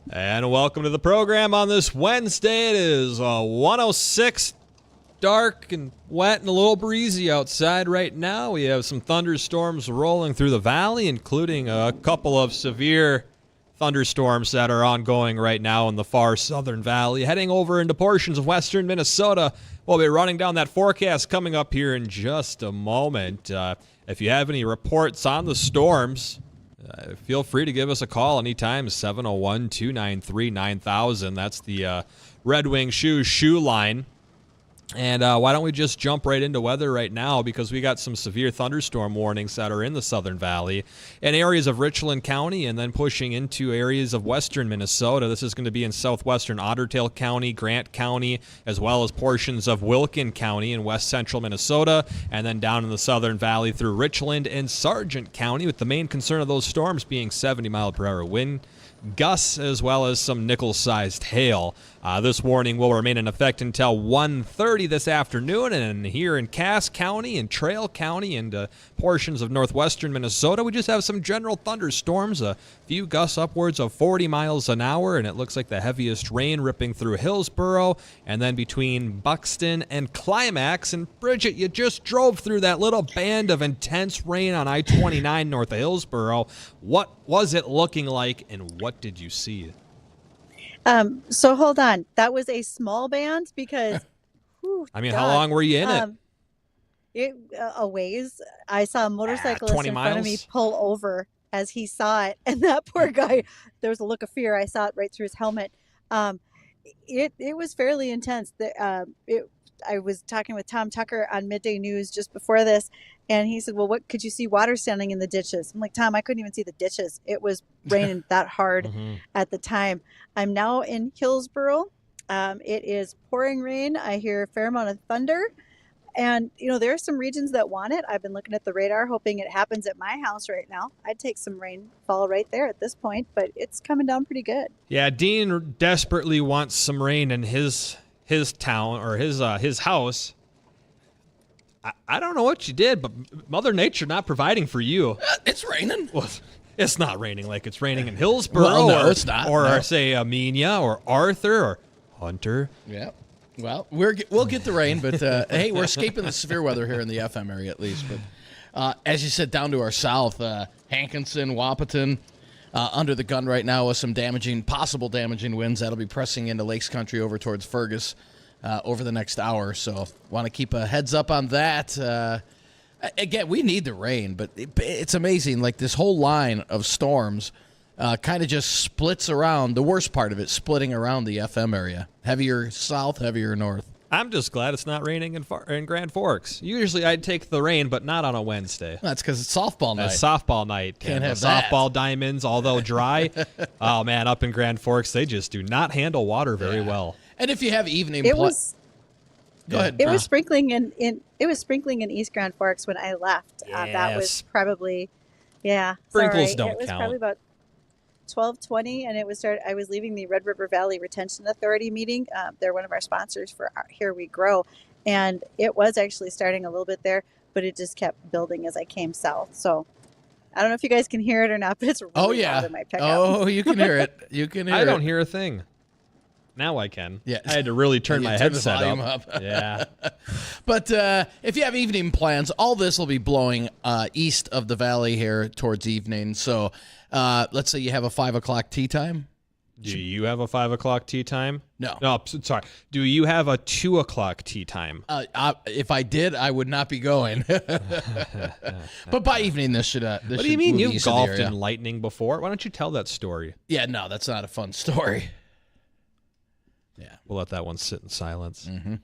And welcome to the program on this Wednesday. It is 106, dark and wet and a little breezy outside right now. We have some thunderstorms rolling through the valley, including a couple of severe thunderstorms that are ongoing right now in the far southern valley. Heading over into portions of western Minnesota, we'll be running down that forecast coming up here in just a moment. If you have any reports on the storms, feel free to give us a call anytime, 701-293-9000. That's the Red Wing shoe line. And why don't we just jump right into weather right now, because we got some severe thunderstorm warnings that are in the Southern Valley and areas of Richland County, and then pushing into areas of western Minnesota. This is going to be in southwestern Otter Tail County, Grant County, as well as portions of Wilkin County in west central Minnesota, and then down in the Southern Valley through Richland and Sargent County, with the main concern of those storms being 70-mile-per-hour wind gusts, as well as some nickel-sized hail. This warning will remain in effect until 1:30 this afternoon, and here in Cass County and Trail County and portions of northwestern Minnesota, we just have some general thunderstorms, a few gusts upwards of 40 miles an hour, and it looks like the heaviest rain ripping through Hillsboro, and then between Buxton and Climax. And Bridgette, you just drove through that little band of intense rain on I-29 north of Hillsboro. What was it looking like, and what did you see? So hold on. That was a small band because, I mean, how long were you in it? A ways. I saw a motorcyclist 20 in front of me miles? pull over as he saw it, and that poor guy, there was a look of fear. I saw it right through his helmet. It was fairly intense. I was talking with Tom Tucker on Midday News just before this, and he said, well, what could you see water standing in the ditches? I'm like, Tom, I couldn't even see the ditches. It was raining that hard at the time. I'm now in Hillsboro. It is pouring rain. I hear a fair amount of thunder. And, there are some regions that want it. I've been looking at the radar, hoping it happens at my house right now. I'd take some rainfall right there at this point, but it's coming down pretty good. Yeah, Dean desperately wants some rain in his town or his house. I don't know what you did, but Mother Nature not providing for you. It's raining. Well, it's not raining like it's raining in Hillsboro. Well, no, it's not. Or say Amenia or Arthur or Hunter. Yeah. Well, we'll get the rain, but hey, we're escaping the severe weather here in the FM area at least. But as you said, down to our south, Hankinson, Wahpeton, under the gun right now with some possible damaging winds that'll be pressing into Lakes Country over towards Fergus over the next hour. So want to keep a heads up on that. Again, we need the rain, but it's amazing. Like this whole line of storms kind of just splits around. The worst part of it, splitting around the FM area. Heavier south, heavier north. I'm just glad it's not raining in Grand Forks. Usually I'd take the rain, but not on a Wednesday. That's because it's softball night. It's softball night. Can't have the softball diamonds, although dry, oh man, up in Grand Forks, they just do not handle water very well. And if you have evening go ahead. It was sprinkling in East Grand Forks when I left. Yes. That was probably, Sprinkles sorry. don't It was count. probably about 12:20, and I was leaving the Red River Valley Retention Authority meeting. They're one of our sponsors for Here We Grow, and it was actually starting a little bit there, but it just kept building as I came south. So I don't know if you guys can hear it or not, but it's really loud in my pickup. Oh, you can hear it. You can hear it. I don't hear a thing. Now I can. Yeah. I had to really turn my headset up. Yeah. But if you have evening plans, all this will be blowing east of the valley here towards evening. So let's say you have a 5 o'clock tea time. Do you have a 5 o'clock tea time? No. No, sorry. Do you have a 2 o'clock tea time? If I did, I would not be going. But by evening, this should. What do you mean you've golfed in lightning before? Why don't you tell that story? Yeah, no, that's not a fun story. Yeah, we'll let that one sit in silence. Mm-hmm.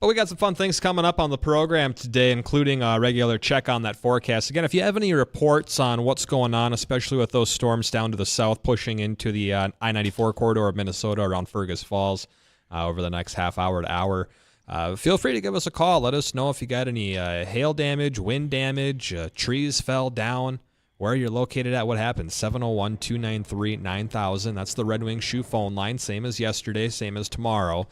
But we got some fun things coming up on the program today, including a regular check on that forecast. Again, if you have any reports on what's going on, especially with those storms down to the south pushing into the I-94 corridor of Minnesota around Fergus Falls over the next half hour to hour, feel free to give us a call. Let us know if you got any hail damage, wind damage, trees fell down, where you're located at, what happened. 701-293-9000. That's the Red Wing Shoe phone line, same as yesterday, same as tomorrow.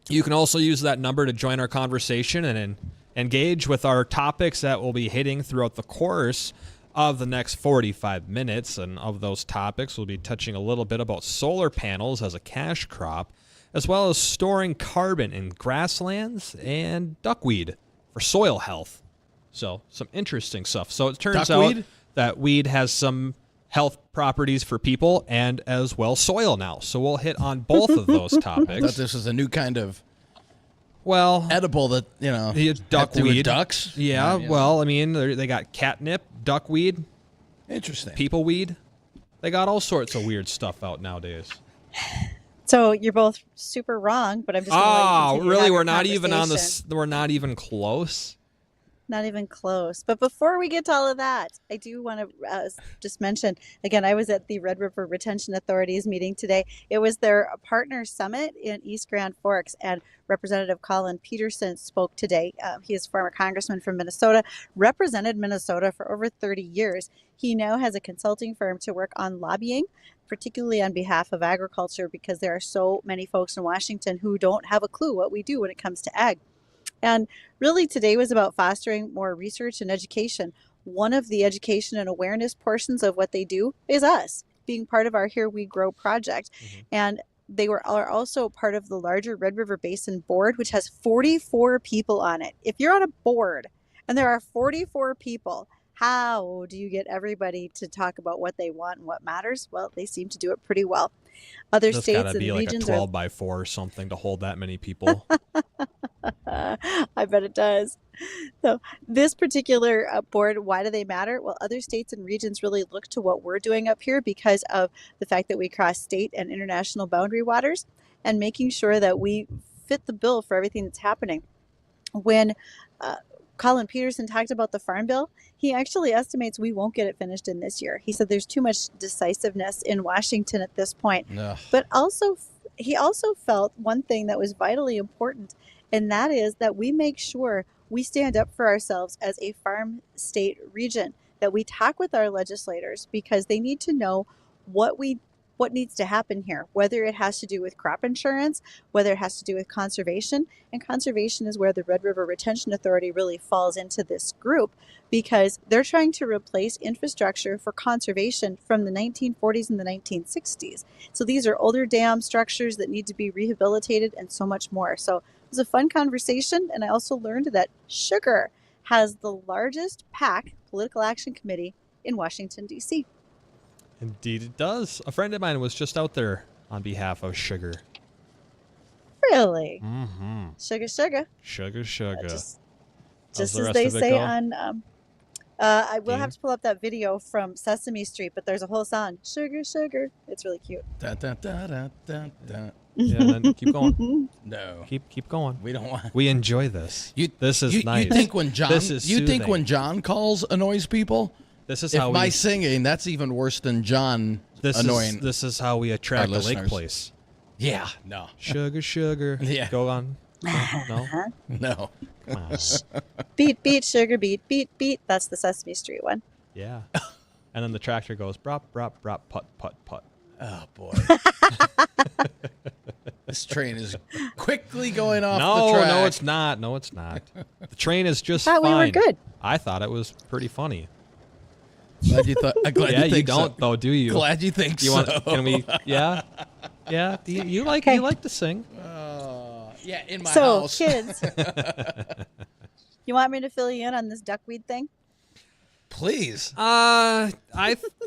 You can also use that number to join our conversation and engage with our topics that we'll be hitting throughout the course of the next 45 minutes. And of those topics, we'll be touching a little bit about solar panels as a cash crop, as well as storing carbon in grasslands and duckweed for soil health. So some interesting stuff. So it turns out that weed has some health properties for people and as well soil now. So we'll hit on both of those topics. I thought this was a new kind of well edible that, you know, duckweed. Ducks. Yeah, well, I mean, they got catnip, duckweed, interesting, people weed. They got all sorts of weird stuff out nowadays. So you're both super wrong, but I'm just going to let you continue really? to have We're your not even on conversation. this. We're not even close. Not even close. But before we get to all of that, I do want to just mention, again, I was at the Red River Retention Authority's meeting today. It was their partner summit in East Grand Forks, and Representative Colin Peterson spoke today. He is a former congressman from Minnesota, represented Minnesota for over 30 years. He now has a consulting firm to work on lobbying, particularly on behalf of agriculture, because there are so many folks in Washington who don't have a clue what we do when it comes to ag. And really today was about fostering more research and education. One of the education and awareness portions of what they do is us being part of our Here We Grow project. Mm-hmm. And they are also part of the larger Red River Basin board, which has 44 people on it. If you're on a board and there are 44 people, how do you get everybody to talk about what they want and what matters? Well, they seem to do it pretty well. Other states and regions gotta be like a 12 by 4 or something to hold that many people. I bet it does. So this particular board, why do they matter? Well, other states and regions really look to what we're doing up here because of the fact that we cross state and international boundary waters and making sure that we fit the bill for everything that's happening. When Colin Peterson talked about the Farm Bill, he actually estimates we won't get it finished in this year. He said there's too much decisiveness in Washington at this point. Ugh. But he also felt one thing that was vitally important, and that is that we make sure we stand up for ourselves as a farm state region, that we talk with our legislators because they need to know what needs to happen here, whether it has to do with crop insurance, whether it has to do with conservation. And conservation is where the Red River Retention Authority really falls into this group because they're trying to replace infrastructure for conservation from the 1940s and the 1960s. So these are older dam structures that need to be rehabilitated and so much more. So it was a fun conversation. And I also learned that sugar has the largest PAC, Political Action Committee, in Washington, D.C. Indeed it does. A friend of mine was just out there on behalf of sugar. Really? Mm-hmm. Sugar. Sugar. Just as they say on... I will have to pull up that video from Sesame Street, but there's a whole song, Sugar. It's really cute. Da, da, da, da, da, da. Yeah, then keep going. No. Keep going. We don't want... We enjoy this. This is nice. You think when John calls annoys people... This is how my singing, that's even worse than John annoying. This is how we attract the lake place. Yeah, no. Sugar. Yeah. Go on. No? No. Beat, sugar, beat. That's the Sesame Street one. Yeah. And then the tractor goes, brop, putt. Oh, boy. This train is quickly going off the track. No, it's not. The train is just fine. We were good. I thought it was pretty funny. Glad you thought. Glad yeah, you think you don't so. though, do you? Glad you think so. Can we? Yeah. Do you like to sing? Yeah, in my house. So, kids, you want me to fill you in on this duckweed thing? Please. I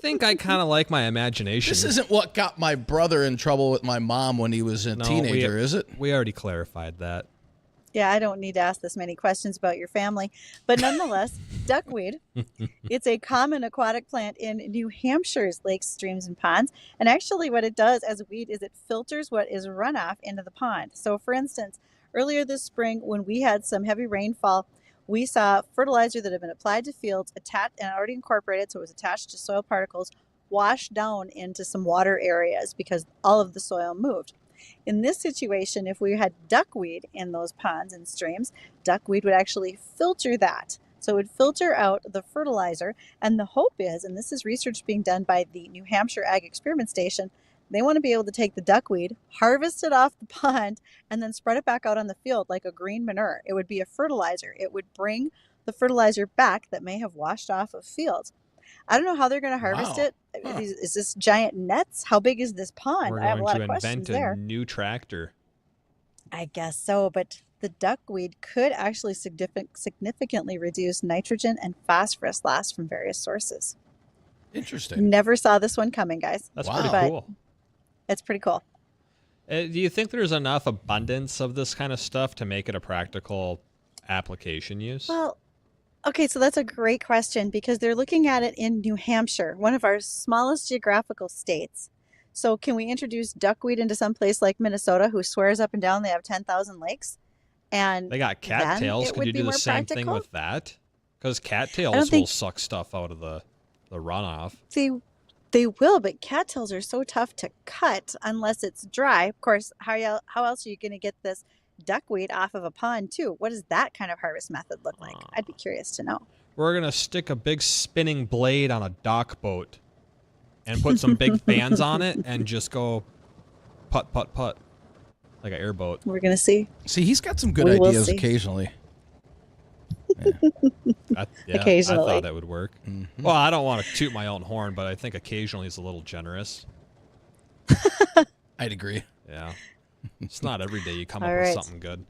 think I kind of like my imagination. This isn't what got my brother in trouble with my mom when he was a teenager, is it? We already clarified that. Yeah, I don't need to ask this many questions about your family. But nonetheless, duckweed, it's a common aquatic plant in New Hampshire's lakes, streams, and ponds. And actually what it does as a weed is it filters what is runoff into the pond. So for instance, earlier this spring when we had some heavy rainfall, we saw fertilizer that had been applied to fields attached and already incorporated, so it was attached to soil particles, washed down into some water areas because all of the soil moved. In this situation, if we had duckweed in those ponds and streams, duckweed would actually filter that. So it would filter out the fertilizer. And the hope is, and this is research being done by the New Hampshire Ag Experiment Station, they want to be able to take the duckweed, harvest it off the pond, and then spread it back out on the field like a green manure. It would be a fertilizer. It would bring the fertilizer back that may have washed off of fields. I don't know how they're going to harvest Wow. it. Huh. Is this giant nets? How big is this pond? We're I have a going lot to of questions invent a there. new tractor. I guess so, but the duckweed could actually significantly reduce nitrogen and phosphorus loss from various sources. Interesting. Never saw this one coming, guys. That's Wow. pretty But cool. it's pretty cool. Do you think there's enough abundance of this kind of stuff to make it a practical application use? Well, okay, so that's a great question because they're looking at it in New Hampshire, one of our smallest geographical states. So can we introduce duckweed into some place like Minnesota, who swears up and down they have 10,000 lakes? And They got then cattails. it Could would you be do the more same thing practical? with that? Because I don't cattails will think suck stuff out of the runoff. they will, but cattails are so tough to cut unless it's dry. Of course, how else are you going to get this duckweed off of a pond too? What does that kind of harvest method look like? I'd be curious to know. We're going to stick a big spinning blade on a dock boat and put some big fans on it and just go putt, putt, putt like an airboat. We're going to see. See, he's got some good We will ideas see. occasionally. I Occasionally. thought that would work. Well, I don't want to toot my own horn, but I think occasionally is a little generous. I'd agree. Yeah. It's not every day you come up All with right. something good.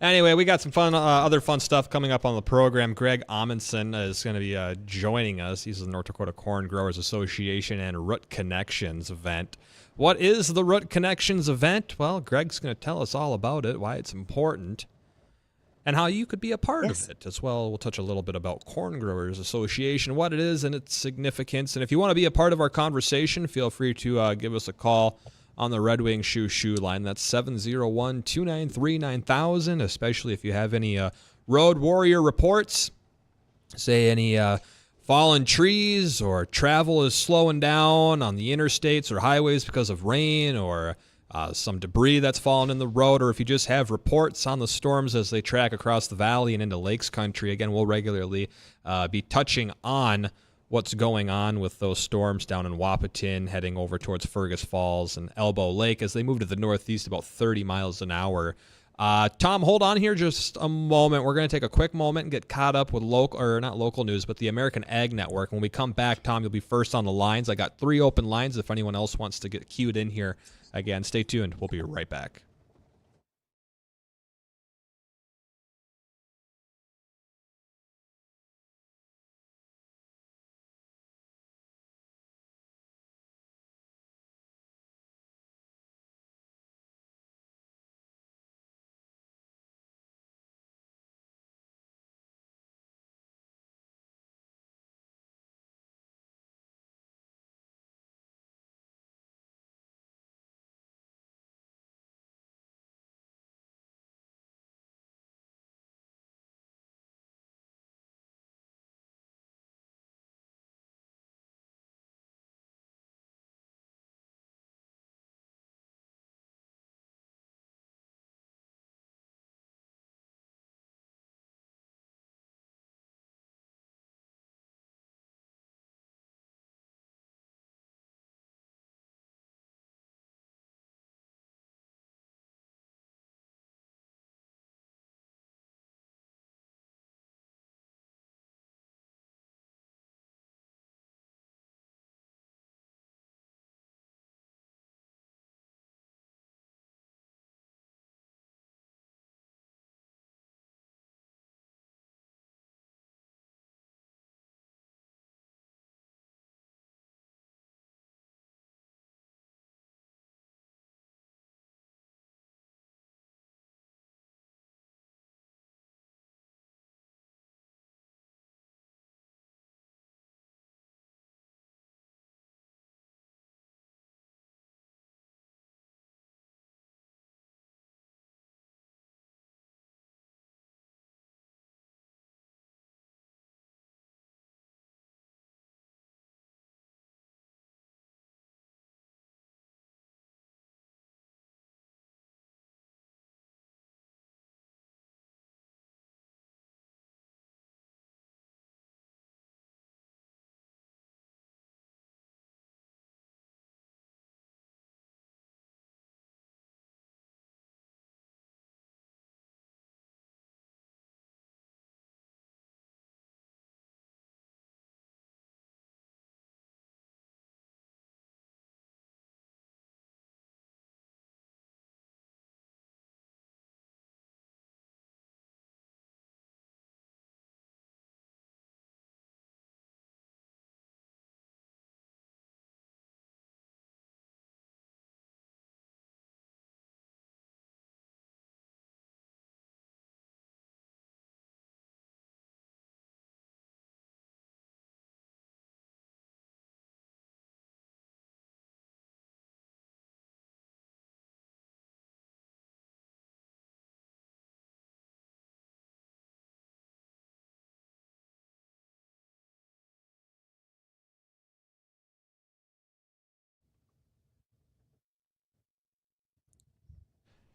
Anyway, we got some fun, other fun stuff coming up on the program. Greg Amundson is going to be joining us. He's the North Dakota Corn Growers Association and Root Connections event. What is the Root Connections event? Well, Greg's going to tell us all about it, why it's important, and how you could be a part Yes. of it as well. We'll touch a little bit about Corn Growers Association, what it is and its significance. And if you want to be a part of our conversation, feel free to give us a call on the Red Wing Shoe line. That's 701-293-9000, especially if you have any road warrior reports, say any fallen trees or travel is slowing down on the interstates or highways because of rain or some debris that's fallen in the road, or if you just have reports on the storms as they track across the valley and into Lakes Country. Again, we'll regularly be touching on what's going on with those storms down in Wahpeton, heading over towards Fergus Falls and Elbow Lake as they move to the northeast about 30 miles an hour. Tom, hold on here just a moment. We're going to take a quick moment and get caught up with not local news, but the American Ag Network. When we come back, Tom, you'll be first on the lines. I got 3 open lines if anyone else wants to get queued in here. Again, stay tuned. We'll be right back.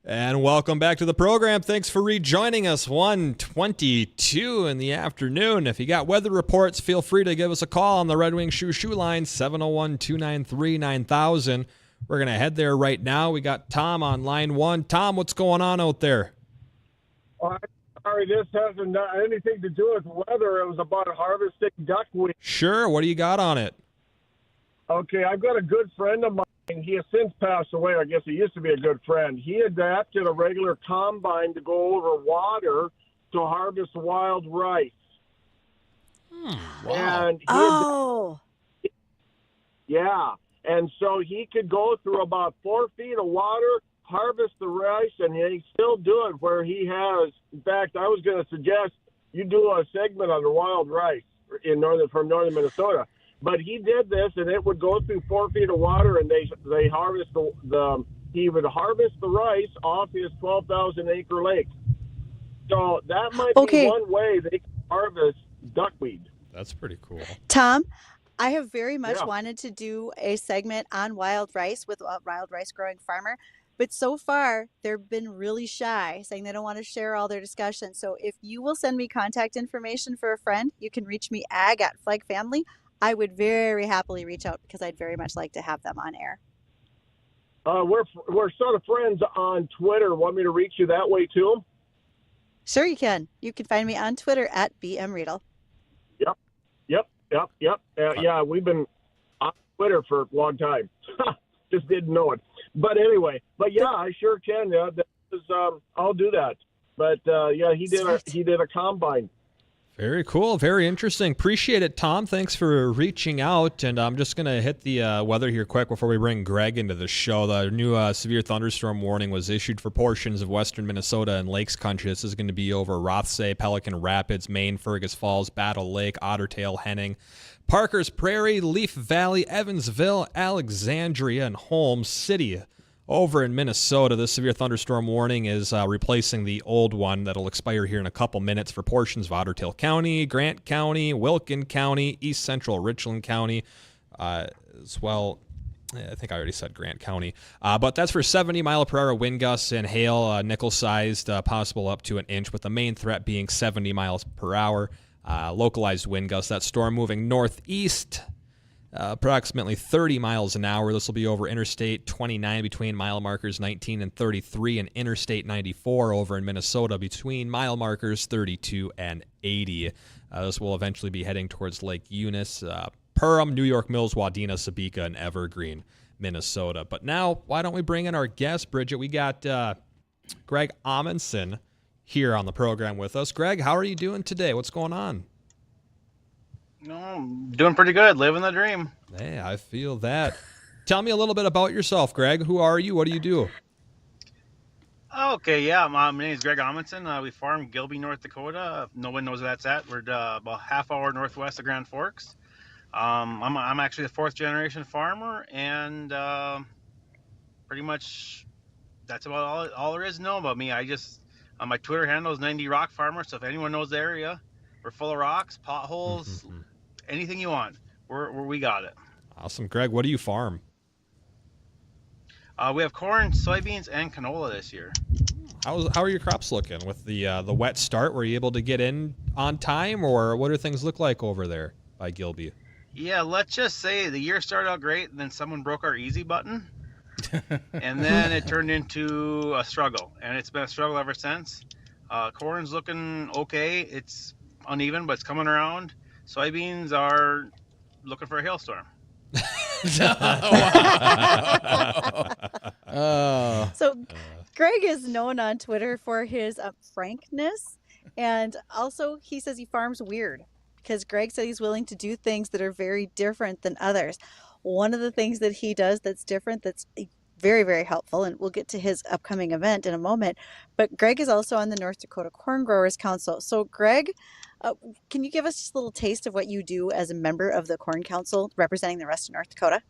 And welcome back to the program. Thanks for rejoining us. 1:22 in the afternoon. If you got weather reports, feel free to give us a call on the Red Wing Shoe line, 701-293-9000. We're going to head there right now. We got Tom on line 1. Tom, what's going on out there? Sorry, this hasn't anything to do with weather. It was about harvesting duckweed. Sure. What do you got on it? Okay, I've got a good friend of mine. He has since passed away. I guess he used to be a good friend. He adapted a regular combine to go over water to harvest wild rice. Wow. And yeah. And so he could go through about 4 feet of water, harvest the rice, and he still do it where he has. In fact, I was going to suggest you do a segment on the wild rice from northern Minnesota. But he did this, and it would go through 4 feet of water, and they harvest he would harvest the rice off his 12,000 acre lake. So that might be one way they can harvest duckweed. That's pretty cool. Tom, I have very much wanted to do a segment on wild rice with a wild rice growing farmer, but so far they've been really shy, saying they don't want to share all their discussion. So if you will send me contact information for a friend, you can reach me ag@Flag Family. I would very happily reach out because I'd very much like to have them on air. We're sort of friends on Twitter. Want me to reach you that way too? Sure, you can. You can find me on Twitter @BMReadel. Yep. Yeah, we've been on Twitter for a long time. Just didn't know it. But anyway, yeah, I sure can. I'll do that. But yeah, he did a combine. Very cool. Very interesting. Appreciate it, Tom. Thanks for reaching out. And I'm just going to hit the weather here quick before we bring Greg into the show. The new severe thunderstorm warning was issued for portions of western Minnesota and Lakes Country. This is going to be over Rothsay, Pelican Rapids, Maine, Fergus Falls, Battle Lake, Ottertail, Henning, Parker's Prairie, Leaf Valley, Evansville, Alexandria, and Holmes City. Over in Minnesota, the severe thunderstorm warning is replacing the old one that'll expire here in a couple minutes for portions of Ottertail County, Grant County, Wilkin County, East Central Richland County, as well. I think I already said Grant County. But that's for 70-mile-per-hour wind gusts and hail, nickel-sized, possible up to an inch, with the main threat being 70 miles per hour. Localized wind gusts. That storm moving northeast, approximately 30 miles an hour. This will be over Interstate 29 between mile markers 19 and 33, and Interstate 94 over in Minnesota between mile markers 32 and 80. This will eventually be heading towards Lake Eunice, Perham, New York Mills, Wadena, Sabika, and Evergreen, Minnesota. But now, why don't we bring in our guest, Bridgette? We got Greg Amundson here on the program with us. Greg, how are you doing today? What's going on? No, I'm doing pretty good. Living the dream. Hey, I feel that. Tell me a little bit about yourself, Greg. Who are you? What do you do? Okay, yeah. My name is Greg Amundson. We farm Gilby, North Dakota. No one knows where that's at. We're about half hour northwest of Grand Forks. I'm actually a fourth generation farmer, and pretty much that's about all there is to know about me. I just my Twitter handle is 90 Rock Farmer. So if anyone knows the area, we're full of rocks, potholes, anything you want. We got it. Awesome. Greg, what do you farm? We have corn, soybeans, and canola this year. How are your crops looking with the wet start? Were you able to get in on time, or what do things look like over there by Gilby? Yeah, let's just say the year started out great, and then someone broke our easy button, and then it turned into a struggle, and it's been a struggle ever since. Corn's looking okay. It's uneven, but it's coming around. Soybeans are looking for a hailstorm. So Greg is known on Twitter for his frankness, and also he says he farms weird because Greg said he's willing to do things that are very different than others. One of the things that he does that's different, that's very, very helpful, and we'll get to his upcoming event in a moment, but Greg is also on the North Dakota Corn Growers Council. So Greg, can you give us just a little taste of what you do as a member of the Corn Council representing the rest of North Dakota?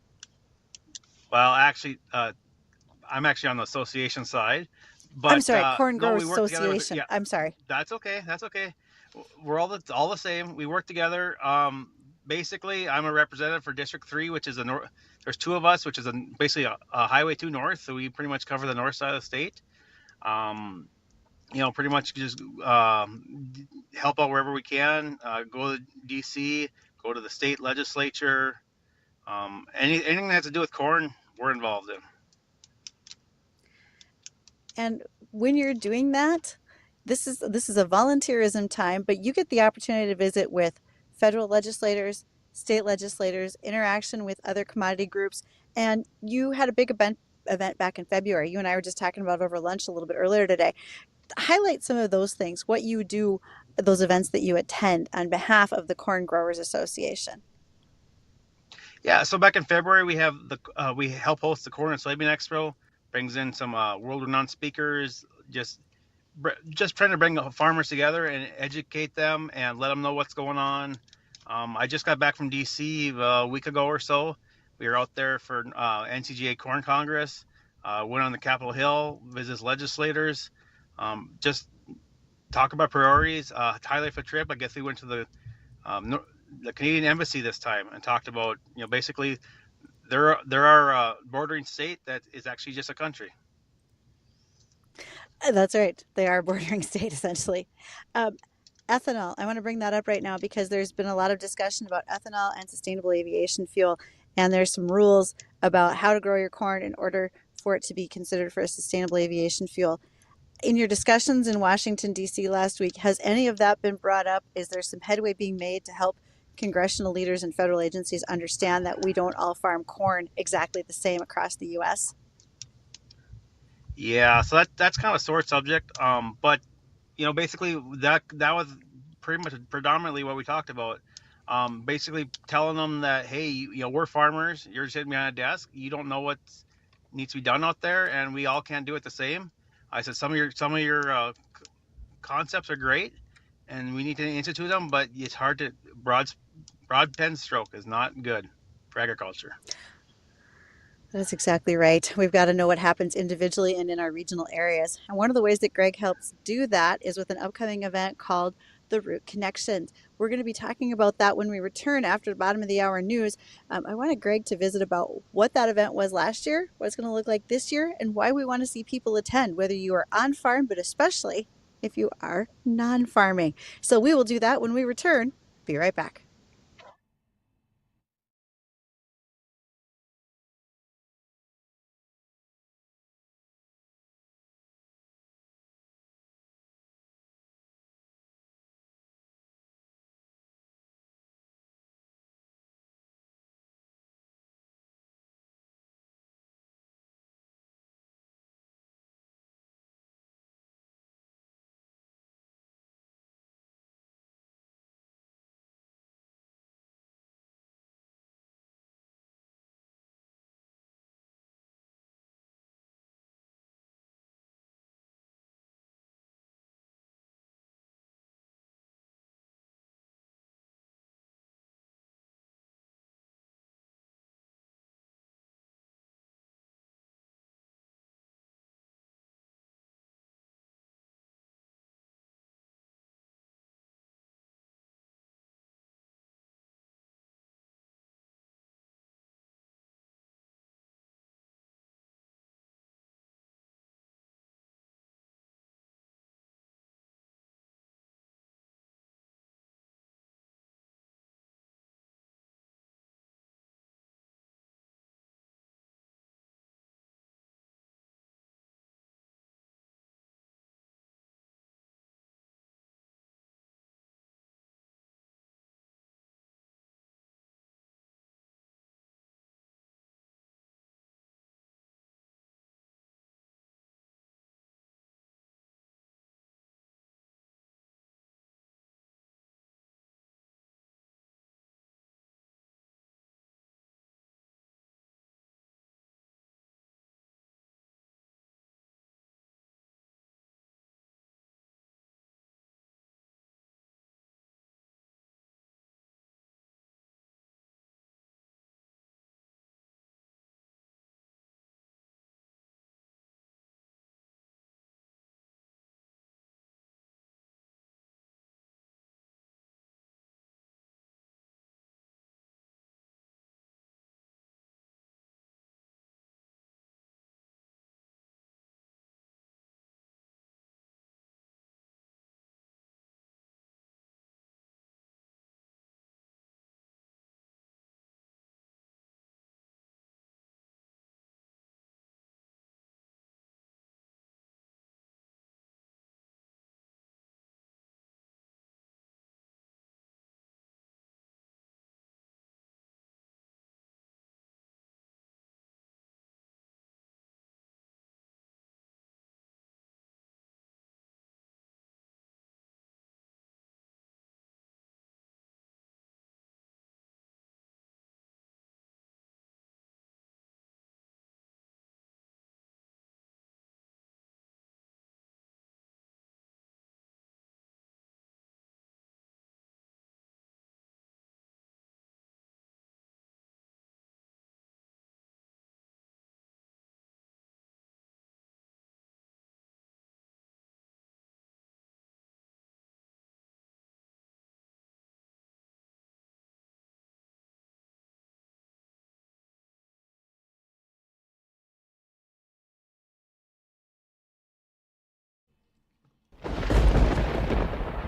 Well, actually, I'm actually on the association side. But, I'm sorry, Corn Growers Association. Yeah, I'm sorry. That's okay. We're all the same. We work together. Basically, I'm a representative for District 3, which is there's two of us, which is basically a Highway 2 North. So we pretty much cover the north side of the state. Pretty much just help out wherever we can. Go to DC, go to the state legislature. Anything that has to do with corn, we're involved in. And when you're doing that, this is a volunteerism time, but you get the opportunity to visit with federal legislators, state legislators, interaction with other commodity groups, and you had a big event back in February. You and I were just talking about over lunch a little bit earlier today. Highlight some of those things, what you do, those events that you attend on behalf of the Corn Growers Association. Yeah, so back in February we help host the Corn and Soybean Expo. Brings in some world-renowned speakers. Just trying to bring farmers together and educate them and let them know what's going on. I just got back from DC a week ago or so. We were out there for NCGA Corn Congress. Went on the Capitol Hill, visited legislators, just talk about priorities. Highlight for trip. I guess we went to the Canadian Embassy this time and talked about basically there are a bordering state that is actually just a country. That's right. They are a bordering state, essentially. Um, Ethanol. I want to bring that up right now because there's been a lot of discussion about ethanol and sustainable aviation fuel, and there's some rules about how to grow your corn in order for it to be considered for a sustainable aviation fuel. In your discussions in Washington, D.C. last week, has any of that been brought up? Is there some headway being made to help congressional leaders and federal agencies understand that we don't all farm corn exactly the same across the U.S.? Yeah, so that's kind of a sore subject. But basically that was pretty much predominantly what we talked about. Basically telling them that, hey, we're farmers. You're sitting behind a desk. You don't know what needs to be done out there, and we all can't do it the same. I said some of your concepts are great, and we need to institute them, but it's hard to broad pen stroke is not good for agriculture. That's exactly right. We've got to know what happens individually and in our regional areas. And one of the ways that Greg helps do that is with an upcoming event called the Root Connections. We're going to be talking about that when we return after the bottom of the hour news. I wanted Greg to visit about what that event was last year, what it's going to look like this year, and why we want to see people attend, whether you are on farm, but especially if you are non farming. So we will do that when we return. Be right back.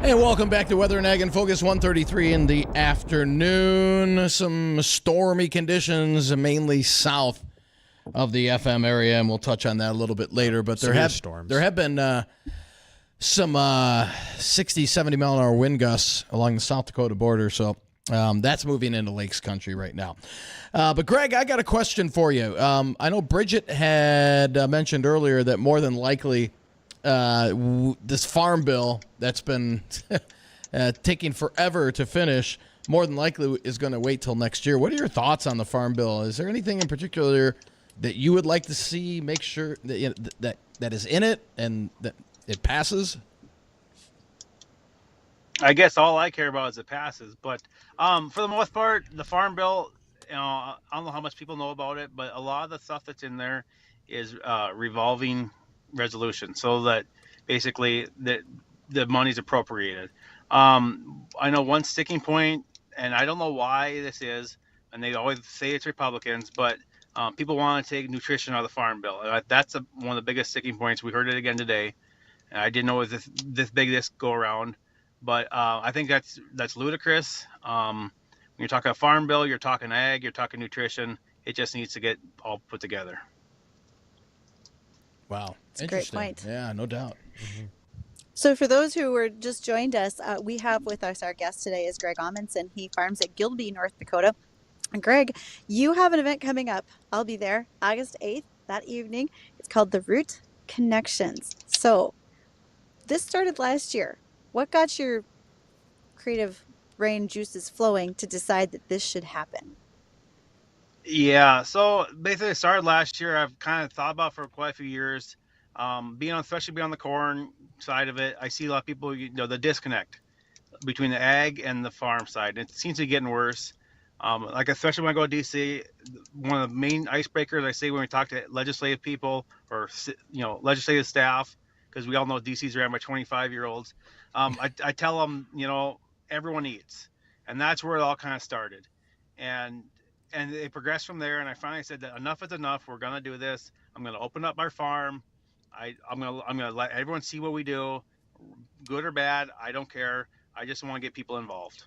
And welcome back to Weather and Ag in Focus, 1:33 in the afternoon. Some stormy conditions, mainly south of the FM area, and we'll touch on that a little bit later. But there have been some 60, 70 mile an hour wind gusts along the South Dakota border, so that's moving into Lakes Country right now. But Greg, I got a question for you. I know Bridgette had mentioned earlier that more than likely this farm bill that's been taking forever to finish, more than likely is going to wait till next year. What are your thoughts on the farm bill? Is there anything in particular that you would like to see make sure that that is in it and that it passes? I guess all I care about is it passes. But for the most part, the farm bill, I don't know how much people know about it, but a lot of the stuff that's in there is revolving resolution, so that basically the money's appropriated. I know one sticking point, and I don't know why this is, and they always say it's Republicans, but people want to take nutrition out of the farm bill. That's one of the biggest sticking points. We heard it again today. And I didn't know it was this big this go around, but I think that's ludicrous. When you're talking a farm bill, you're talking ag, you're talking nutrition. It just needs to get all put together. Wow. That's a great point. Yeah, no doubt. Mm-hmm. So for those who were just joined us, we have with us our guest today is Greg Amundson. He farms at Gilby, North Dakota. And Greg, you have an event coming up. I'll be there August 8th that evening. It's called the Root Connections. So this started last year. What got your creative brain juices flowing to decide that this should happen? Yeah, so basically it started last year. I've kind of thought about it for quite a few years. Especially being on the corn side of it, I see a lot of people, the disconnect between the ag and the farm side. It seems to be getting worse. Especially when I go to DC, one of the main icebreakers I say when we talk to legislative people or, legislative staff, because we all know DC's ran by 25-year-olds. I tell them, everyone eats. And that's where it all kind of started. And it progressed from there. And I finally said that enough is enough. We're going to do this. I'm going to open up our farm. I'm gonna let everyone see what we do, good or bad. I don't care. I just want to get people involved.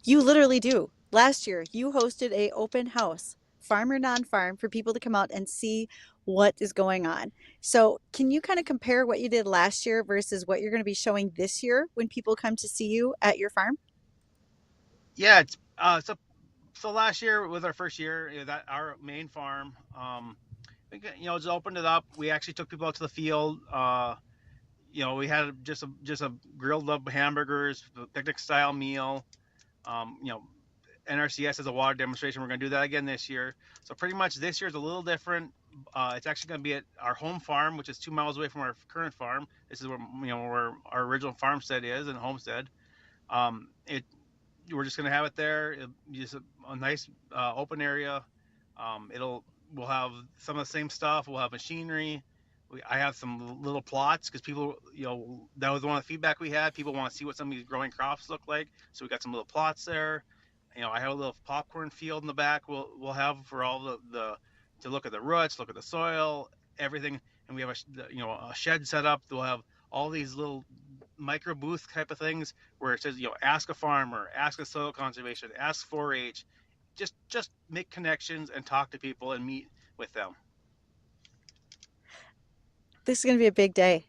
You literally do. Last year, you hosted a open house, farm or non-farm, for people to come out and see what is going on. So can you kind of compare what you did last year versus what you're going to be showing this year when people come to see you at your farm? Yeah, it's so last year was our first year that our main farm. Just opened it up. We actually took people out to the field. We had just a grilled up hamburgers, picnic style meal. NRCS as a water demonstration. We're going to do that again this year. So pretty much this year is a little different. It's actually going to be at our home farm, which is 2 miles away from our current farm. This is where our original farmstead is and homestead. We're just going to have it there. Just a nice open area. We'll have some of the same stuff. We'll have machinery. I have some little plots because people, that was one of the feedback we had. People want to see what some of these growing crops look like. So we got some little plots there. I have a little popcorn field in the back. We'll have for all the to look at the roots, look at the soil, everything. And we have a shed set up. We'll have all these little micro booth type of things where it says, ask a farmer, ask a soil conservation, ask 4-H. Just make connections and talk to people and meet with them. This is going to be a big day.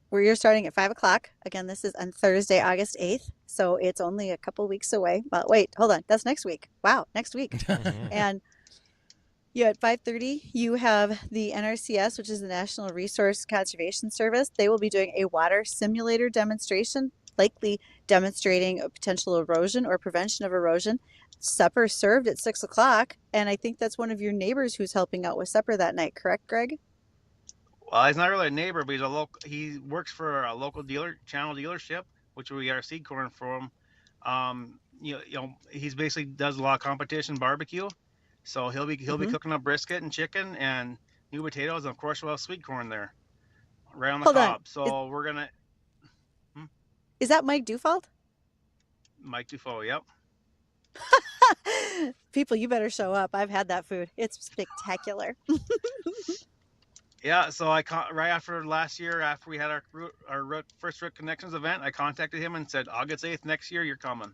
Where you're starting at 5:00. Again, this is on Thursday, August 8th. So it's only a couple weeks away. Well, wait, hold on. That's next week. Wow, next week. And at 5:30, you have the NRCS, which is the National Resource Conservation Service. They will be doing a water simulator demonstration, likely demonstrating a potential erosion or prevention of erosion. Supper served at 6:00. And I think that's one of your neighbors who's helping out with supper that night. Correct, Greg? Well, he's not really a neighbor, but he works for a local channel dealership, which we get our seed corn from. He's basically does a lot of competition barbecue, so he'll be cooking up brisket and chicken and new potatoes, and of course we'll have sweet corn there, right on the cob. So we're gonna. Is that Mike Dufault? Mike Dufault, yep. People, you better show up. I've had that food. It's spectacular. Yeah, so right after last year, after we had our first Root Connections event, I contacted him and said, August 8th next year, you're coming.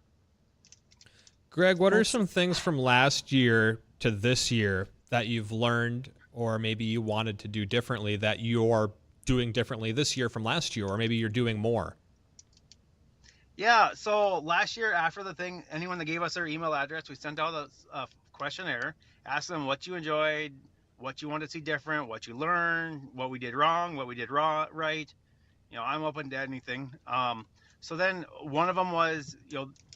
Greg, what are That's some things from last year to this year that you've learned or maybe you wanted to do differently that you're doing differently this year from last year, or maybe you're doing more? Yeah, so last year after the thing, anyone that gave us their email address, we sent out a questionnaire, asked them what you enjoyed, what you wanted to see different, what you learned, what we did wrong, what we did right. I'm open to anything. So then one of them was,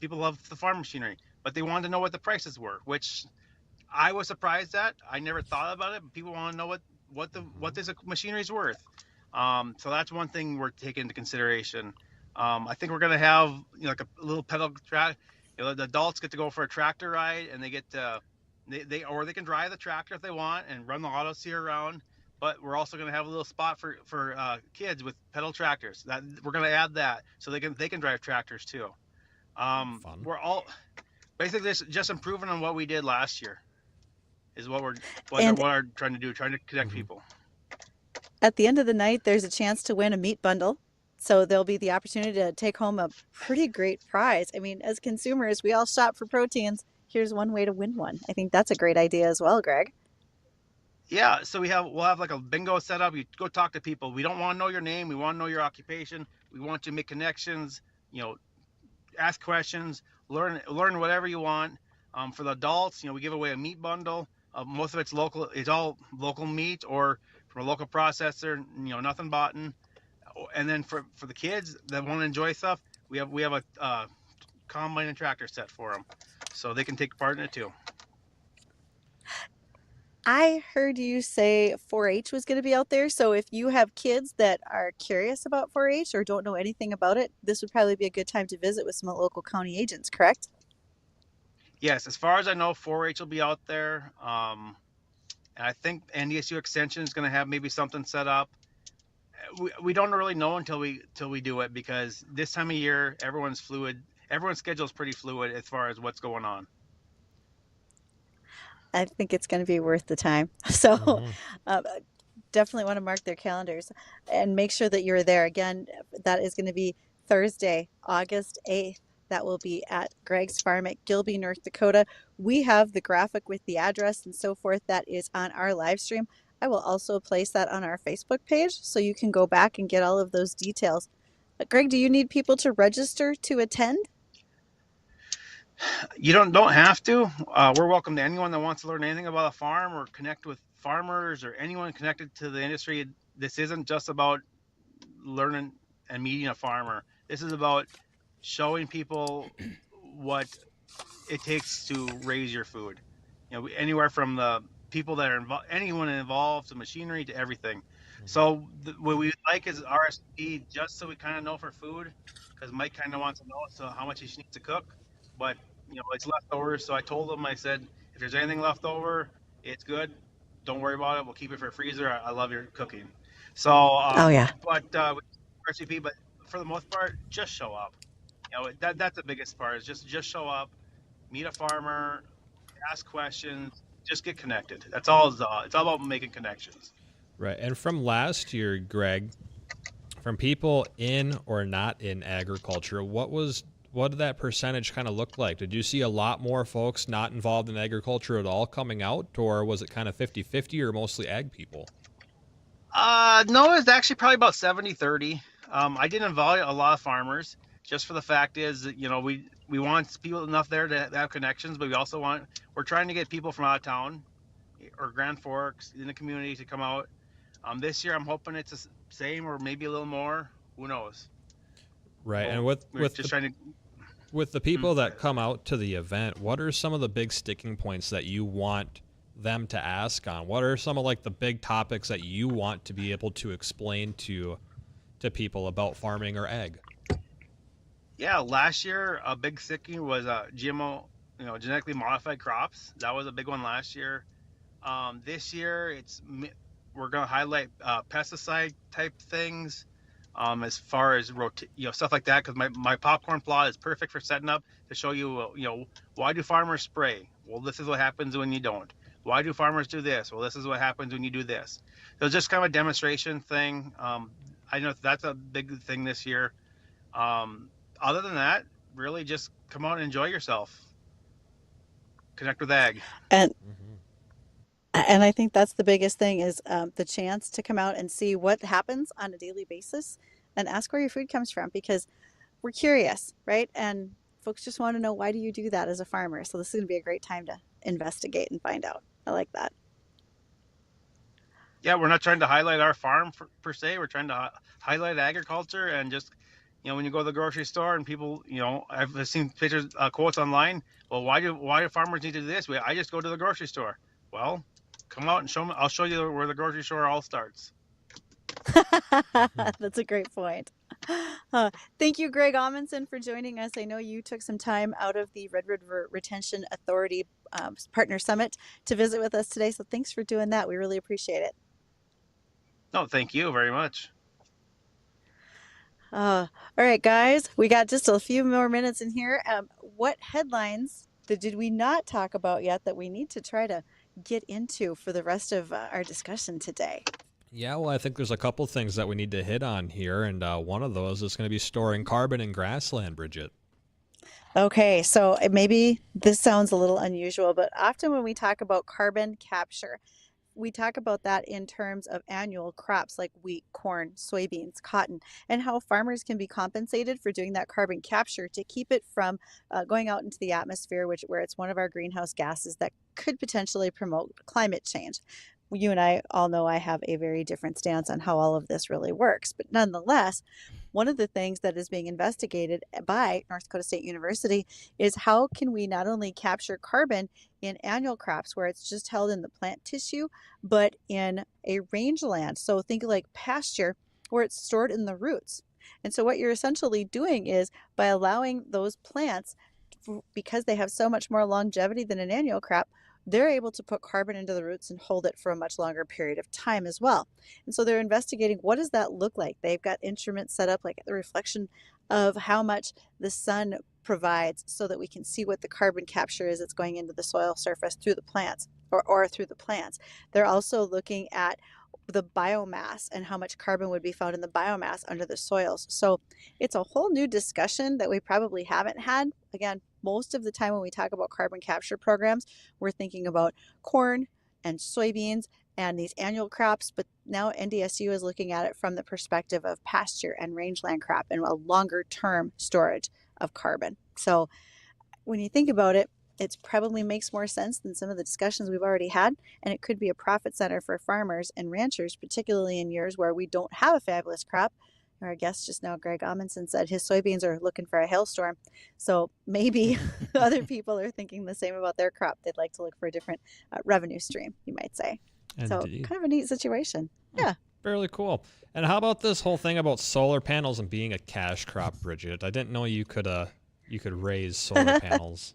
people love the farm machinery, but they wanted to know what the prices were, which I was surprised at. I never thought about it, but people want to know what this machinery is worth. So that's one thing we're taking into consideration. I think we're gonna have like a little pedal track. The adults get to go for a tractor ride, and they get to, they can drive the tractor if they want and run the auto steer around. But we're also gonna have a little spot for kids with pedal tractors. That we're gonna add that so they can drive tractors too. Fun. We're all basically just improving on what we did last year. Is what we're And trying to do, trying to connect Mhm. people. at the end of the night, there's a chance to win a meat bundle. So there'll be the opportunity to take home a pretty great prize. I mean, as consumers, we all shop for proteins. Here's one way to win one. I think that's a great idea as well, Greg. Yeah, so we'll have like a bingo set up. You go talk to people. We don't want to know your name. We want to know your occupation. We want you to make connections. Ask questions. Learn whatever you want. For the adults, we give away a meat bundle. Most of it's local. It's all local meat or from a local processor. Nothing bought in. And then for the kids that want to enjoy stuff, we have a combine and tractor set for them, so they can take part in it too. I heard you say 4-H was going to be out there. So if you have kids that are curious about 4-H or don't know anything about it, this would probably be a good time to visit with some local county agents, correct? Yes, as far as I know, 4-H will be out there. And I think NDSU Extension is going to have maybe something set up. We don't really know until we do it, because this time of year everyone's fluid. Everyone's schedule is pretty fluid as far as what's going on. I think it's going to be worth the time. So Mhm. uh, definitely want to mark their calendars and make sure that you're there. Again, that is going to be Thursday, August 8th. That will be at Greg's Farm at Gilby, North Dakota. We have the graphic with the address and so forth that is on our live stream. I will also place that on our Facebook page so you can go back and get all of those details. Greg, do you need people to register to attend? You don't have to. We're welcome to anyone that wants to learn anything about a farm or connect with farmers or anyone connected to the industry. This isn't just about learning and meeting a farmer. This is about showing people what it takes to raise your food. Anywhere from the people that are involved, anyone involved, to machinery, to everything. So what we like is RSP, just so we kind of know for food, because Mike kind of wants to know so how much he needs to cook. But it's leftovers. So I told him, I said, if there's anything left over, it's good. Don't worry about it. We'll keep it for freezer. I love your cooking. So, Oh, yeah. but RSVP, but for the most part, just show up. That's the biggest part, is just show up, meet a farmer, ask questions, just get connected. That's all. It's all about making connections. Right. And from last year, Greg, from people in or not in agriculture, what did that percentage kind of look like? Did you see a lot more folks not involved in agriculture at all coming out, or was it kind of 50-50 or mostly ag people? No, it's actually probably about 70-30. I didn't involve a lot of farmers, just for the fact is that, we want people enough there to have connections, but we're trying to get people from out of town or Grand Forks in the community to come out. This year I'm hoping it's the same or maybe a little more. Who knows? Right. Well, And we're just trying to. with the people that come out to the event, what are some of the big sticking points that you want them to ask on? What are some of like the big topics that you want to be able to explain to people about farming or ag? Yeah, last year a big sticking was GMO, genetically modified crops. That was a big one last year. This year we're going to highlight pesticide type things, as far as stuff like that, because my popcorn plot is perfect for setting up to show you, why do farmers spray? Well, this is what happens when you don't. Why do farmers do this? Well, this is what happens when you do this. So it's just kind of a demonstration thing. I know that's a big thing this year. Other than that, really just come out and enjoy yourself. Connect with ag. And Mhm. and I think that's the biggest thing is the chance to come out and see what happens on a daily basis and ask where your food comes from because we're curious, right? And folks just want to know, why do you do that as a farmer? So this is going to be a great time to investigate and find out. I like that. Yeah, we're not trying to highlight our farm per se. We're trying to highlight agriculture and just, when you go to the grocery store and people, I've seen pictures, quotes online. Well, why do farmers need to do this? I just go to the grocery store. Well, come out and show me. I'll show you where the grocery store all starts. That's a great point. Thank you, Greg Amundson, for joining us. I know you took some time out of the Red River Retention Authority Partner Summit to visit with us today. So thanks for doing that. We really appreciate it. No, thank you very much. All right, guys, we got just a few more minutes in here. What headlines did we not talk about yet that we need to try to get into for the rest of our discussion today? Yeah, well, I think there's a couple things that we need to hit on here, and one of those is going to be storing carbon in grassland, Bridgette. Okay, so maybe this sounds a little unusual, but often when we talk about carbon capture, we talk about that in terms of annual crops like wheat, corn, soybeans, cotton, and how farmers can be compensated for doing that carbon capture to keep it from going out into the atmosphere, where it's one of our greenhouse gases that could potentially promote climate change. You and I all know I have a very different stance on how all of this really works, but nonetheless, one of the things that is being investigated by North Dakota State University is how can we not only capture carbon in annual crops where it's just held in the plant tissue, but in a rangeland. So think like pasture where it's stored in the roots. And so what you're essentially doing is by allowing those plants, because they have so much more longevity than an annual crop, they're able to put carbon into the roots and hold it for a much longer period of time as well. And so they're investigating, what does that look like? They've got instruments set up like the reflection of how much the sun provides so that we can see what the carbon capture is that's going into the soil surface through the plants or through the plants. They're also looking at the biomass and how much carbon would be found in the biomass under the soils. So it's a whole new discussion that we probably haven't had. Again, most of the time when we talk about carbon capture programs, we're thinking about corn and soybeans and these annual crops, but now NDSU is looking at it from the perspective of pasture and rangeland crop and a longer term storage of carbon. So when you think about it, it probably makes more sense than some of the discussions we've already had, and it could be a profit center for farmers and ranchers, particularly in years where we don't have a fabulous crop. Our guest just now, Greg Amundson, said his soybeans are looking for a hailstorm. So maybe other people are thinking the same about their crop. They'd like to look for a different revenue stream, you might say. Indeed. So kind of a neat situation. Yeah. Fairly cool. And how about this whole thing about solar panels and being a cash crop, Bridgette? I didn't know you could raise solar panels.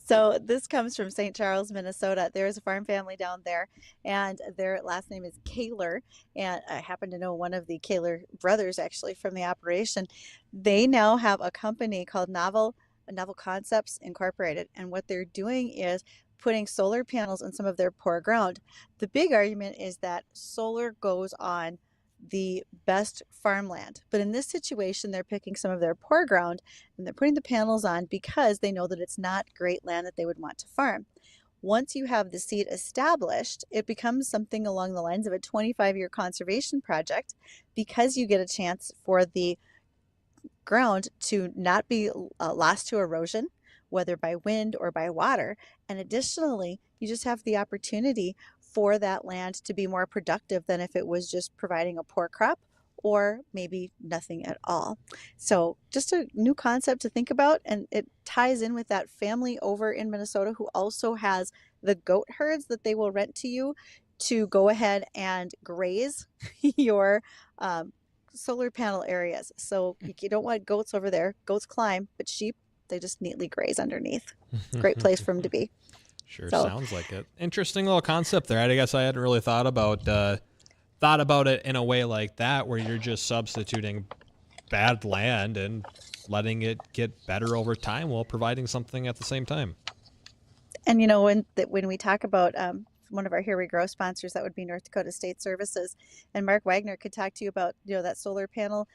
So this comes from St. Charles, Minnesota. There's a farm family down there, and their last name is Kaler. And I happen to know one of the Kaler brothers actually from the operation. They now have a company called Novel Concepts Incorporated, and what they're doing is putting solar panels on some of their poor ground. The big argument is that solar goes on the best farmland. But in this situation, they're picking some of their poor ground and they're putting the panels on because they know that it's not great land that they would want to farm. Once you have the seed established, it becomes something along the lines of a 25-year conservation project because you get a chance for the ground to not be lost to erosion, whether by wind or by water. And additionally, you just have the opportunity for that land to be more productive than if it was just providing a poor crop or maybe nothing at all. So just a new concept to think about, and it ties in with that family over in Minnesota who also has the goat herds that they will rent to you to go ahead and graze your solar panel areas. So you don't want goats over there. Goats climb, but sheep, they just neatly graze underneath. It's a great place for them to be. Sure, sounds like it. Interesting little concept there. I guess I hadn't really thought about it in a way like that, where you're just substituting bad land and letting it get better over time while providing something at the same time. And when we talk about one of our Here We Grow sponsors, that would be North Dakota State Services, and Mark Wagner could talk to you about that solar panel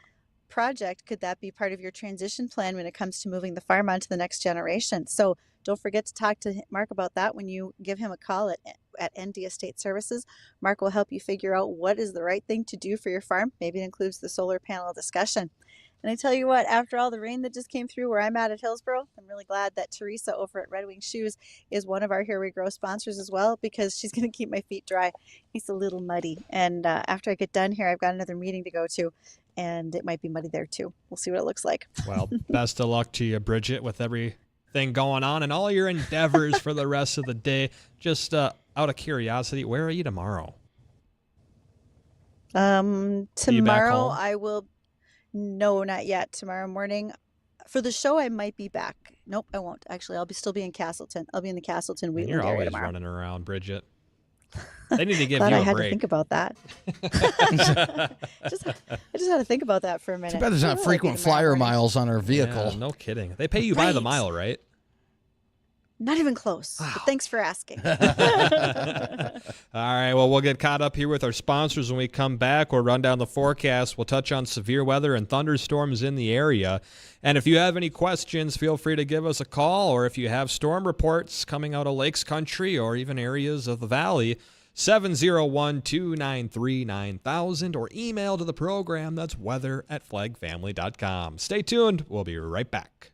project. Could that be part of your transition plan when it comes to moving the farm on to the next generation? So don't forget to talk to Mark about that when you give him a call at ND Estate Services. Mark will help you figure out what is the right thing to do for your farm. Maybe it includes the solar panel discussion. And I tell you what, after all the rain that just came through where I'm at Hillsboro, I'm really glad that Teresa over at Red Wing Shoes is one of our Here We Grow sponsors as well, because she's going to keep my feet dry. It's a little muddy. And after I get done here, I've got another meeting to go to, and it might be muddy there too. We'll see what it looks like. Well, best of luck to you, Bridgette, with everything going on and all your endeavors for the rest of the day. Just out of curiosity, where are you tomorrow? Tomorrow I will. No, not yet. Tomorrow morning for the show, I might be back. Nope, I won't. Actually, I'll still be in Castleton. I'll be in the Castleton Wheatland You're area always tomorrow. running around, Bridgette. They need to give Glad you I a had break. to think about that. I just had to think about that for a minute. Too bad there's not frequent flyer miles on our vehicle. Yeah, no kidding. They pay you by the mile, right? Not even close. But thanks for asking. All right, well, we'll get caught up here with our sponsors when we come back. We'll run down the forecast. We'll touch on severe weather and thunderstorms in the area. And if you have any questions, feel free to give us a call, or if you have storm reports coming out of Lakes Country or even areas of the Valley, 701-293-9000, or email to the program. That's weather@flagfamily.com. Stay tuned. We'll be right back.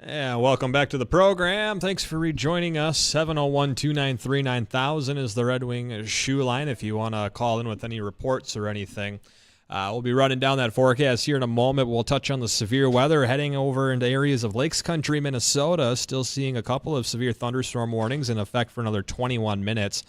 And welcome back to the program. Thanks for rejoining us. 701-293-9000 is the Red Wing shoe line if you want to call in with any reports or anything. We'll be running down that forecast here in a moment. We'll touch on the severe weather heading over into areas of Lakes Country, Minnesota. Still seeing a couple of severe thunderstorm warnings in effect for another 21 minutes.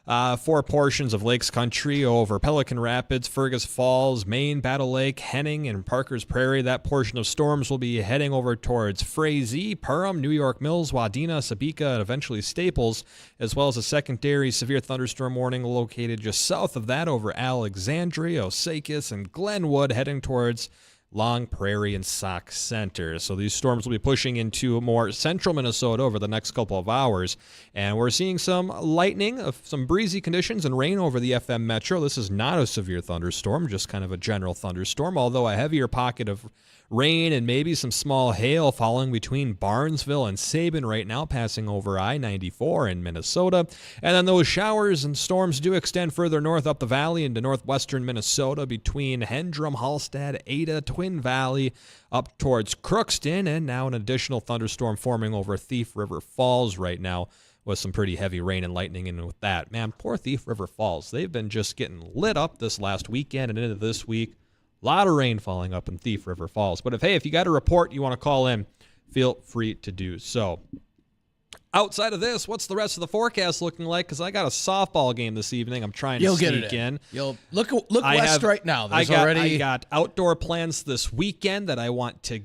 4 portions of Lakes Country over Pelican Rapids, Fergus Falls, Maine, Battle Lake, Henning, and Parker's Prairie. That portion of storms will be heading over towards Frazee, Perham, New York Mills, Wadena, Sabika, and eventually Staples, as well as a secondary severe thunderstorm warning located just south of that over Alexandria, Osakis, and Glenwood, heading towards Long Prairie and Sauk Center. So these storms will be pushing into more central Minnesota over the next couple of hours. And we're seeing some lightning, some breezy conditions, and rain over the FM Metro. This is not a severe thunderstorm, just kind of a general thunderstorm, although a heavier pocket of rain and maybe some small hail falling between Barnesville and Sabin right now, passing over I-94 in Minnesota. And then those showers and storms do extend further north up the valley into northwestern Minnesota between Hendrum, Hallstatt, Ada, Twin Valley, up towards Crookston, and now an additional thunderstorm forming over Thief River Falls right now with some pretty heavy rain and lightning in with that. Man, poor Thief River Falls. They've been just getting lit up this last weekend and into this week. A lot of rain falling up in Thief River Falls. But if you got a report you want to call in, feel free to do so. Outside of this, what's the rest of the forecast looking like? Because I got a softball game this evening. I'm trying to sneak in. You'll look west right now. I got outdoor plans this weekend that I want to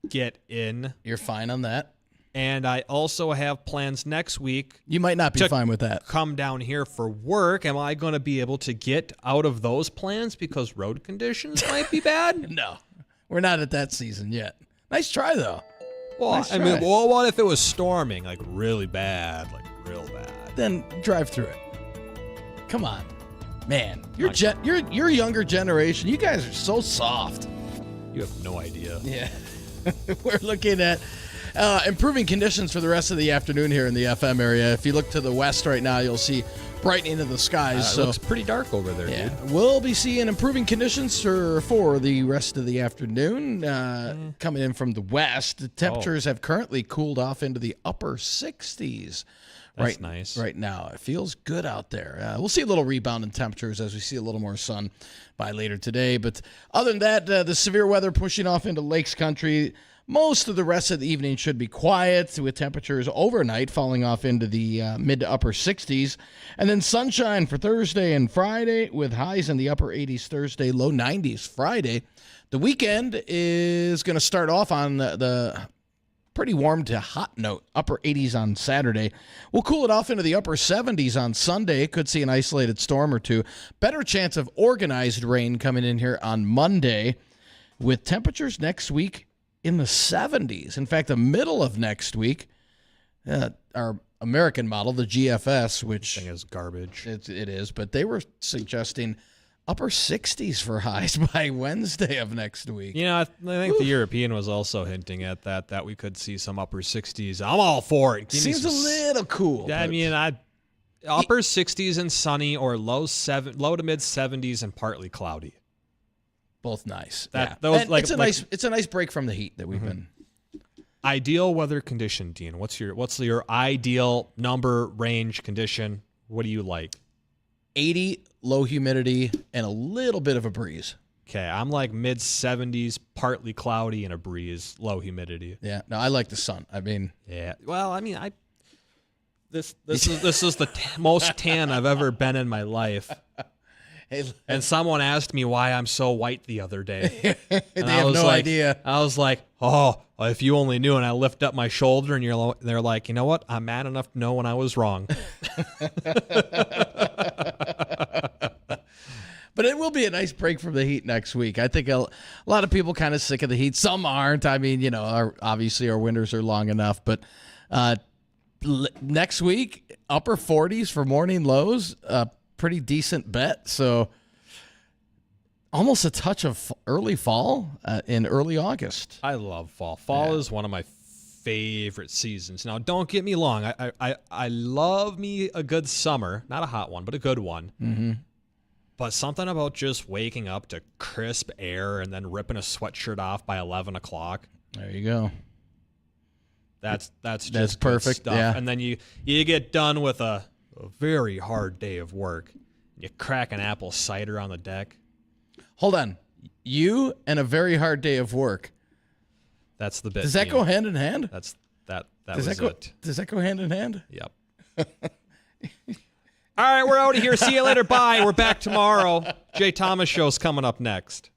get in. You're fine on that. And I also have plans next week. You might not be fine with that. Come down here for work. Am I going to be able to get out of those plans because road conditions might be bad? No, we're not at that season yet. Nice try, though. Well, nice try. What if it was storming, like really bad, like real bad? Then drive through it. Come on, man. You're younger generation. You guys are so soft. You have no idea. Yeah. We're looking at improving conditions for the rest of the afternoon here in the FM area. If you look to the west right now, you'll see brightening of the skies. It looks pretty dark over there, dude. We'll be seeing improving conditions for the rest of the afternoon. Coming in from the west, the temperatures have currently cooled off into the upper 60s. That's nice. Right now. It feels good out there. We'll see a little rebound in temperatures as we see a little more sun by later today. But other than that, the severe weather pushing off into Lakes Country. Most of the rest of the evening should be quiet, with temperatures overnight falling off into the mid to upper 60s. And then sunshine for Thursday and Friday, with highs in the upper 80s Thursday, low 90s Friday. The weekend is going to start off on the pretty warm to hot note, upper 80s on Saturday. We'll cool it off into the upper 70s on Sunday. Could see an isolated storm or two. Better chance of organized rain coming in here on Monday, with temperatures next week in the 70s. In fact, the middle of next week, our American model, the GFS, which thing is garbage. It is, but they were suggesting upper 60s for highs by Wednesday of next week. You know, I think the European was also hinting at that we could see some upper 60s. I'm all for it. Seems a little cool. Yeah, I mean, upper 60s and sunny, or low to mid 70s and partly cloudy. Both nice. It's a nice break from the heat that we've been. Ideal weather condition, Dean. What's your ideal number, range, condition? What do you like? 80, low humidity, and a little bit of a breeze. Okay, I'm like mid 70s, partly cloudy, and a breeze, low humidity. Yeah, no, I like the sun. I mean, yeah. Well, I mean, this is the most tan I've ever been in my life. And someone asked me why I'm so white the other day. They have no idea. I was like, oh, if you only knew. And I lift up my shoulder, and they're like, you know what? I'm mad enough to know when I was wrong. But it will be a nice break from the heat next week. I think a lot of people kind of sick of the heat. Some aren't. I mean, you know, obviously our winters are long enough. But next week, upper 40s for morning lows. Pretty decent bet. So almost a touch of early fall in early August. I love fall. Fall is one of my favorite seasons. Now, don't get me wrong. I love me a good summer. Not a hot one, but a good one. Mm-hmm. But something about just waking up to crisp air and then ripping a sweatshirt off by 11 o'clock. There you go. That's just That's good perfect, stuff. yeah. And then you get done with a very hard day of work. You crack an apple cider on the deck. Hold on. You and a very hard day of work. That's the bit. Does that Dean. go hand in hand? That Does was that go, it. Does that go hand in hand? Yep. All right, we're out of here. See you later. Bye. We're back tomorrow. Jay Thomas Show's coming up next.